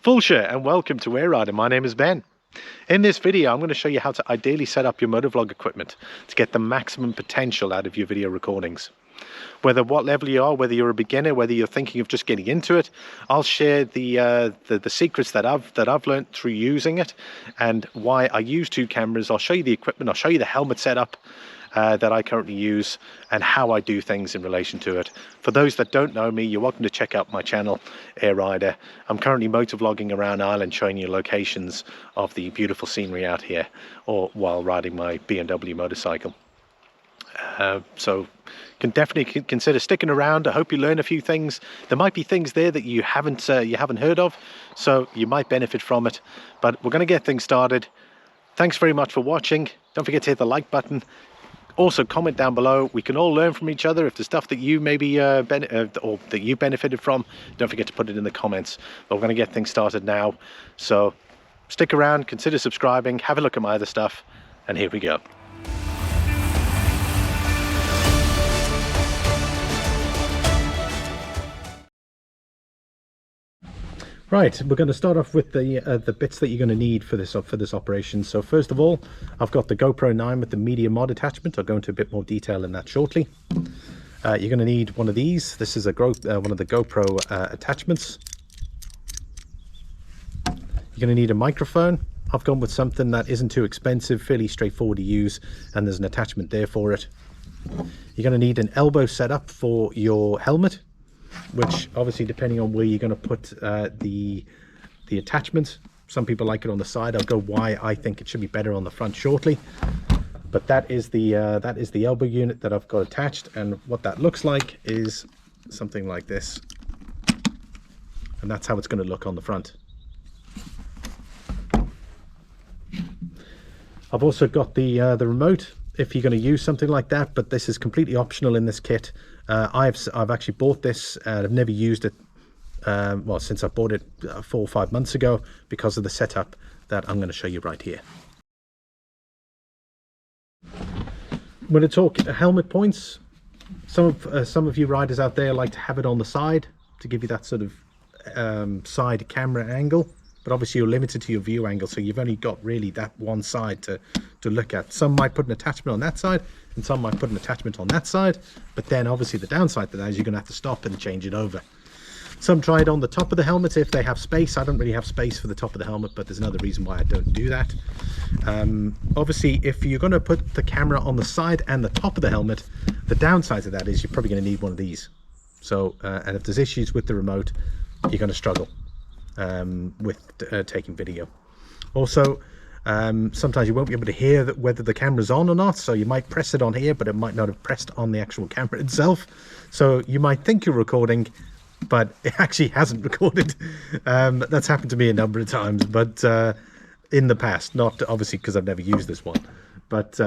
Fáilte and welcome to Éire. My name is Ben. In this video I'm going to show you how to ideally set up your MotoVlog equipment to get the maximum potential out of your video recordings. Whether what level you are, whether you're a beginner, whether you're thinking of just getting into it, I'll share the secrets that I've learned through using it and why I use two cameras. I'll show you the equipment, I'll show you the helmet setup that I currently use and how I do things in relation to it. For those that don't know me, you're welcome to check out my channel, Éire. I'm currently motovlogging around Ireland, showing you locations of the beautiful scenery out here, or while riding my BMW motorcycle. So can definitely consider sticking around. I hope you learn a few things. There might be things there that you haven't heard of, so you might benefit from it. But we're going to get things started. Thanks very much for watching. Don't forget to hit the like button. Also comment down below. We can all learn from each other. If there's stuff that you maybe or that you benefited from, don't forget to put it in the comments. But we're going to get things started now, so stick around, consider subscribing, have a look at my other stuff, and here we go. Right, we're going to start off with the bits that you're going to need for this operation. So first of all, I've got the GoPro 9 with the media mod attachment. I'll go into a bit more detail in that shortly. You're going to need one of these. This is one of the GoPro attachments. You're going to need a microphone. I've gone with something that isn't too expensive, fairly straightforward to use, and there's an attachment there for it. You're going to need an elbow setup for your helmet, which obviously depending on where you're going to put the attachment. Some people like it on the side. I'll go why I think it should be better on the front shortly. But that is the elbow unit that I've got attached, and what that looks like is something like this, and that's how it's going to look on the front. I've also got the remote if you're going to use something like that, but this is completely optional in this kit. I've actually bought this and I've never used it well since I bought it 4 or 5 months ago, because of the setup that I'm going to show you right here. When I talk helmet points, some of you riders out there like to have it on the side to give you that sort of side camera angle, but obviously you're limited to your view angle, so you've only got really that one side to look at. Some might put an attachment on that side and some might put an attachment on that side, but then obviously the downside to that is you're going to have to stop and change it over. Some try it on the top of the helmet if they have space. I don't really have space for the top of the helmet, but there's another reason why I don't do that. Obviously if you're going to put the camera on the side and the top of the helmet, the downside to that is you're probably going to need one of these. So and if there's issues with the remote, you're going to struggle with taking video. Also sometimes you won't be able to hear that whether the camera's on or not, so you might press it on here but it might not have pressed on the actual camera itself, so you might think you're recording but it actually hasn't recorded. That's happened to me a number of times, but in the past, not obviously because I've never used this one. But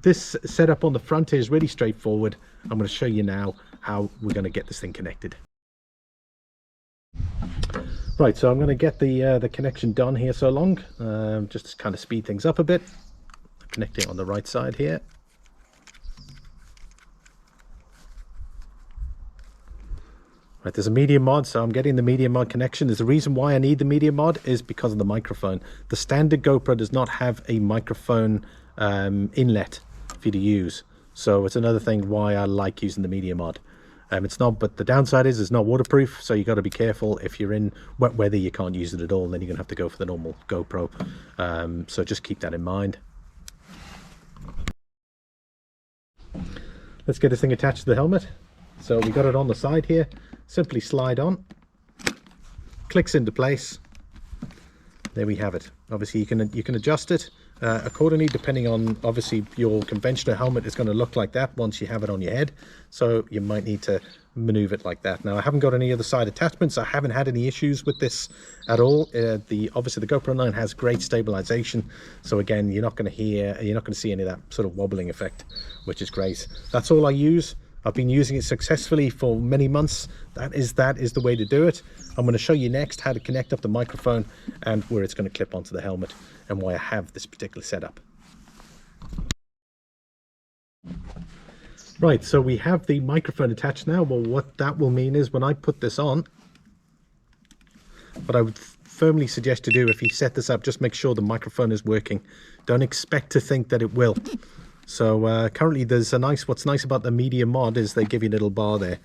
this setup on the front is really straightforward. I'm going to show you now how we're going to get this thing connected. Right, so I'm going to get the connection done here so long, just to kind of speed things up a bit. Connecting on the right side here. Right, there's a media mod, so I'm getting the media mod connection. There's a reason why I need the media mod, is because of the microphone. The standard GoPro does not have a microphone inlet for you to use, so it's another thing why I like using the media mod. It's not, but the downside is it's not waterproof, so you got to be careful. If you're in wet weather, you can't use it at all, then you're gonna have to go for the normal GoPro. So just keep that in mind. Let's get this thing attached to the helmet. So we got it on the side here. Simply slide on, clicks into place. There we have it. Obviously you can adjust it accordingly, depending on, obviously your conventional helmet is going to look like that once you have it on your head, so you might need to maneuver it like that. Now I haven't got any other side attachments. I haven't had any issues with this at all. Obviously the GoPro 9 has great stabilization, so again you're not going to see any of that sort of wobbling effect, which is great. That's all I use. I've been using it successfully for many months. That is the way to do it. I'm going to show you next how to connect up the microphone and where it's going to clip onto the helmet, and why I have this particular setup. Right, so we have the microphone attached now. Well, what that will mean is when I put this on, what I would firmly suggest to do if you set this up, just make sure the microphone is working. Don't expect to think that it will. So currently there's what's nice about the media mod is they give you a little bar there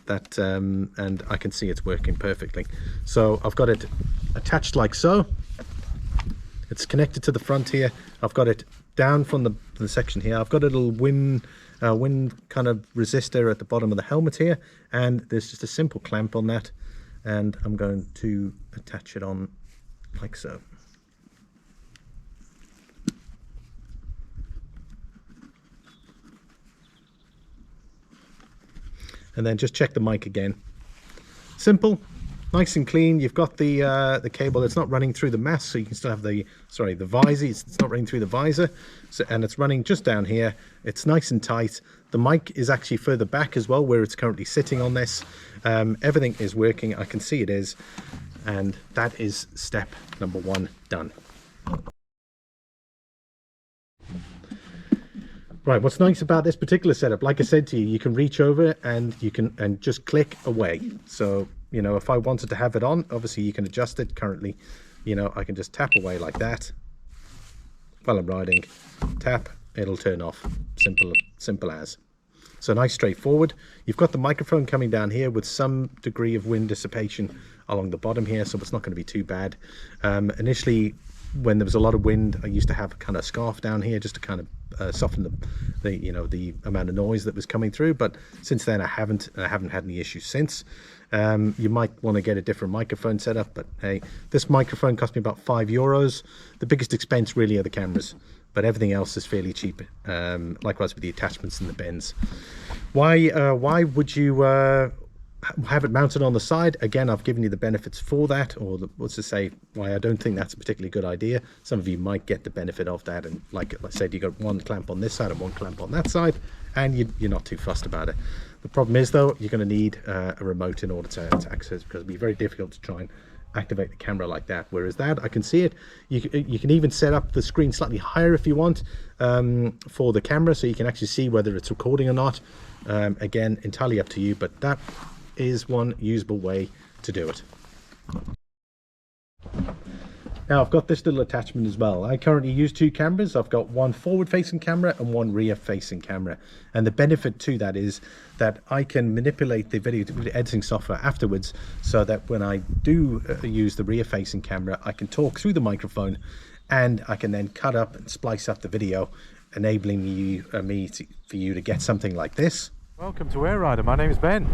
that and I can see it's working perfectly. So I've got it attached like so. It's connected to the front here. I've got it down from the section here. I've got a little wind kind of resistor at the bottom of the helmet here, and there's just a simple clamp on that, and I'm going to attach it on like so. And then just check the mic again. Simple, nice and clean. You've got the cable. It's not running through the mask, so you can still have the visor. It's not running through the visor, so, and it's running just down here. It's nice and tight. The mic is actually further back as well, where it's currently sitting on this. Everything is working. I can see it is, and that is step number 1 done. Right, what's nice about this particular setup, like I said to you, you can reach over and you can just click away. So, you know, if I wanted to have it on, obviously you can adjust it. Currently, you know, I can just tap away like that while I'm riding. Tap, it'll turn off. Simple as. So nice, straightforward. You've got the microphone coming down here with some degree of wind dissipation along the bottom here, so it's not going to be too bad. Initially, when there was a lot of wind, I used to have a kind of scarf down here just to kind of soften the amount of noise that was coming through. But since then I haven't had any issues since. You might want to get a different microphone setup, but hey, this microphone cost me about €5. The biggest expense really are the cameras, but everything else is fairly cheap. Likewise with the attachments and the bends. Why would you have it mounted on the side? Again, I've given you the benefits for that, or what's to say why I don't think that's a particularly good idea. Some of you might get the benefit of that, and like I said, you got one clamp on this side and one clamp on that side, and you're not too fussed about it. The problem is though, you're going to need a remote in order to access, because it'll be very difficult to try and activate the camera like that. Whereas that, I can see it. You can even set up the screen slightly higher if you want for the camera, so you can actually see whether it's recording or not. Again, entirely up to you, but that is one usable way to do it. Now I've got this little attachment as well. I currently use 2 cameras. I've got one forward facing camera and one rear facing camera, and the benefit to that is that I can manipulate the video editing software afterwards, so that when I do use the rear facing camera, I can talk through the microphone and I can then cut up and splice up the video, enabling for you to get something like this. Welcome to Éire. My name is Ben.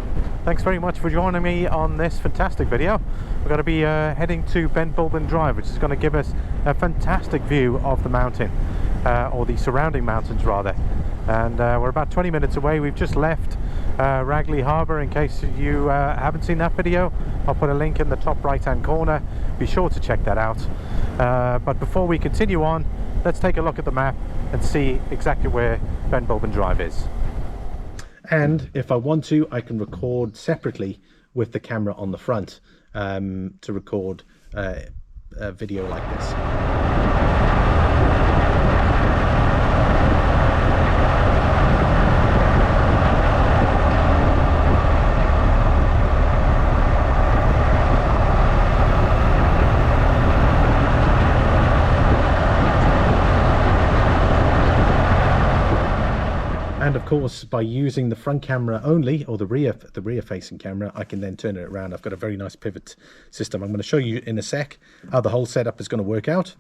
Thanks very much for joining me on this fantastic video. We're going to be heading to Ben Bulben Drive, which is going to give us a fantastic view of the mountain, or the surrounding mountains rather. And we're about 20 minutes away. We've just left Ragley Harbour. In case you haven't seen that video, I'll put a link in the top right hand corner. Be sure to check that out. But before we continue on, let's take a look at the map and see exactly where Ben Bulben Drive is. And if I want to, I can record separately with the camera on the front to record a video like this. And of course, by using the front camera only, or the rear facing camera, I can then turn it around. I've got a very nice pivot system. I'm going to show you in a sec how the whole setup is going to work out.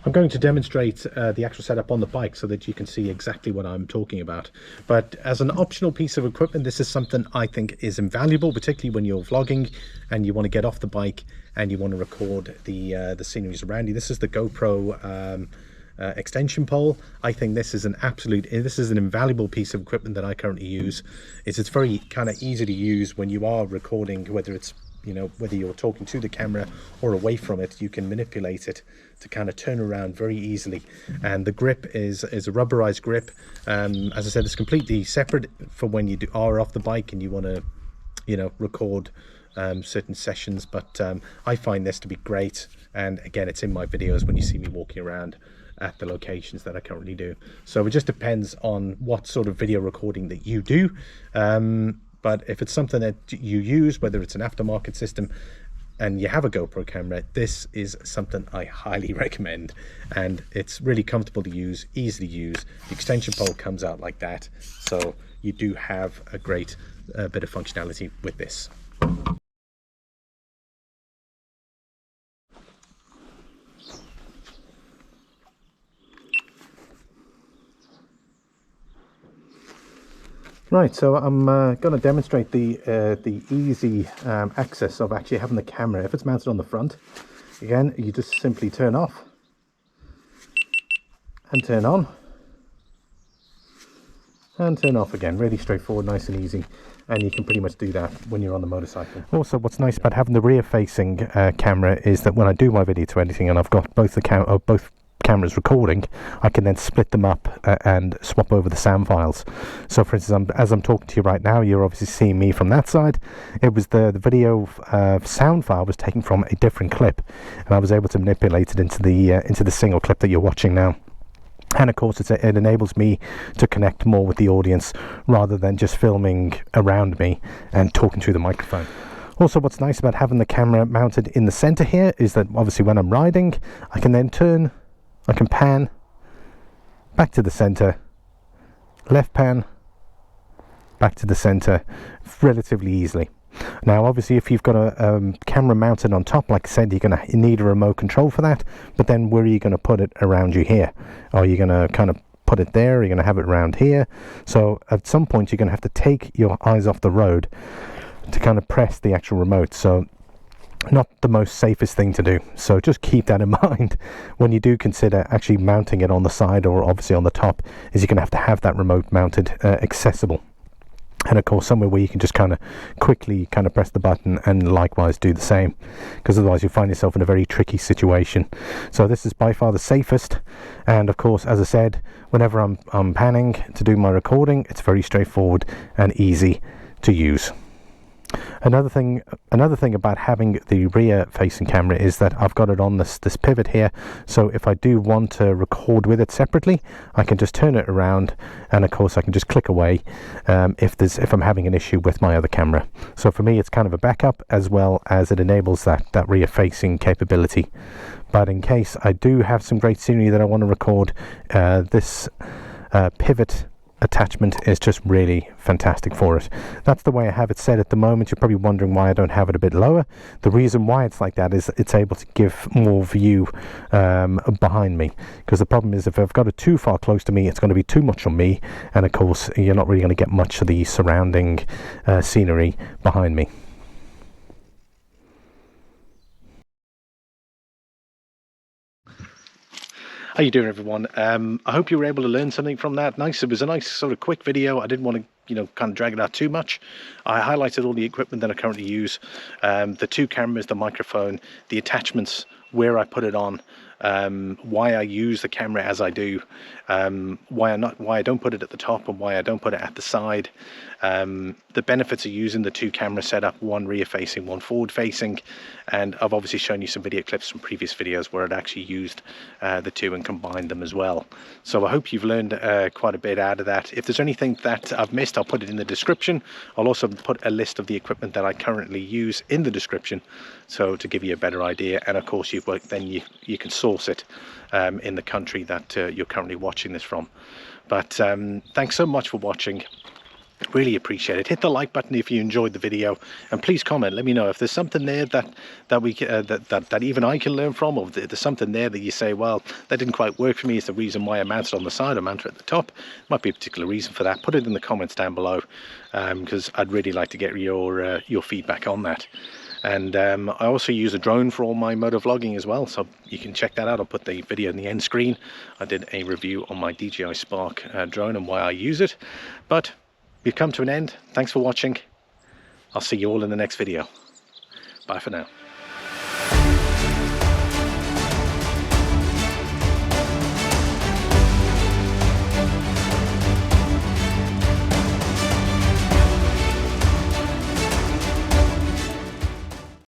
I'm going to demonstrate the actual setup on the bike so that you can see exactly what I'm talking about. But as an optional piece of equipment, this is something I think is invaluable, particularly when you're vlogging and you want to get off the bike and you want to record the sceneries around you. This is the GoPro extension pole. I think this is an invaluable piece of equipment that I currently use. It's very kind of easy to use when you are recording, whether it's, you know, whether you're talking to the camera or away from it. You can manipulate it to kind of turn around very easily, and the grip is a rubberized grip. As I said, it's completely separate for when you are off the bike and you want to, you know, record certain sessions. But I find this to be great, and again, it's in my videos when you see me walking around at the locations that I currently do. So it just depends on what sort of video recording that you do. But if it's something that you use, whether it's an aftermarket system and you have a GoPro camera, this is something I highly recommend. And it's really comfortable to use, easy to use. The extension pole comes out like that, so you do have a great bit of functionality with this. Right, so I'm going to demonstrate the easy access of actually having the camera. If it's mounted on the front, again, you just simply turn off and turn on and turn off again. Really straightforward, nice and easy, and you can pretty much do that when you're on the motorcycle. Also, what's nice about having the rear-facing camera is that when I do my video to editing and I've got both cameras recording, I can then split them up and swap over the sound files. So for instance, as I'm talking to you right now, you're obviously seeing me from that side. It was the video sound file was taken from a different clip, and I was able to manipulate it into the single clip that you're watching now. And of course it enables me to connect more with the audience rather than just filming around me and talking through the microphone. Also, what's nice about having the camera mounted in the center here is that obviously when I'm riding, I can then turn, I can pan back to the center, left pan back to the center relatively easily. Now obviously if you've got a camera mounted on top, like I said, you're going to need a remote control for that, but then where are you going to put it around you here? Are you going to kind of put it there? Are you going to have it around here? So at some point you're going to have to take your eyes off the road to kind of press the actual remote. So not the most safest thing to do, so just keep that in mind when you do consider actually mounting it on the side or obviously on the top, is you're going to have that remote mounted accessible, and of course somewhere where you can just kind of quickly kind of press the button and likewise do the same, because otherwise you find yourself in a very tricky situation. So this is by far the safest, and of course, as I said, whenever I'm panning to do my recording, it's very straightforward and easy to use. Another thing about having the rear facing camera is that I've got it on this pivot here, so if I do want to record with it separately, I can just turn it around, and of course I can just click away if I'm having an issue with my other camera. So for me it's kind of a backup, as well as it enables that rear facing capability. But in case I do have some great scenery that I want to record, this pivot attachment is just really fantastic for it. That's the way I have it set at the moment. You're probably wondering why I don't have it a bit lower. The reason why it's like that is it's able to give more view behind me, because the problem is if I've got it too far close to me, it's going to be too much on me, and of course you're not really going to get much of the surrounding scenery behind me. How you doing, everyone? I hope you were able to learn something from that. It was a nice sort of quick video. I didn't want to kind of drag it out too much. I highlighted all the equipment that I currently use, the two cameras, the microphone, the attachments, where I put it on, why I use the camera as I do, why I don't put it at the top and why I don't put it at the side, the benefits of using the two camera setup, one rear facing, one forward facing, and I've obviously shown you some video clips from previous videos where I'd actually used the two and combined them as well. So I hope you've learned quite a bit out of that. If there's anything that I've missed, I'll put it in the description. I'll also put a list of the equipment that I currently use in the description, so to give you a better idea. And of course you can source it in the country that you're currently watching this from. But thanks so much for watching. Really appreciate it. Hit the like button if you enjoyed the video, and please comment. Let me know if there's something there that even I can learn from, or if there's something there that you say, well, that didn't quite work for me. It's the reason why I mounted on the side or mounted at the top. Might be a particular reason for that. Put it in the comments down below, because I'd really like to get your feedback on that. And I also use a drone for all my motovlogging as well, so you can check that out. I'll put the video in the end screen. I did a review on my DJI Spark drone and why I use it. But we've come to an end. Thanks for watching. I'll see you all in the next video. Bye for now.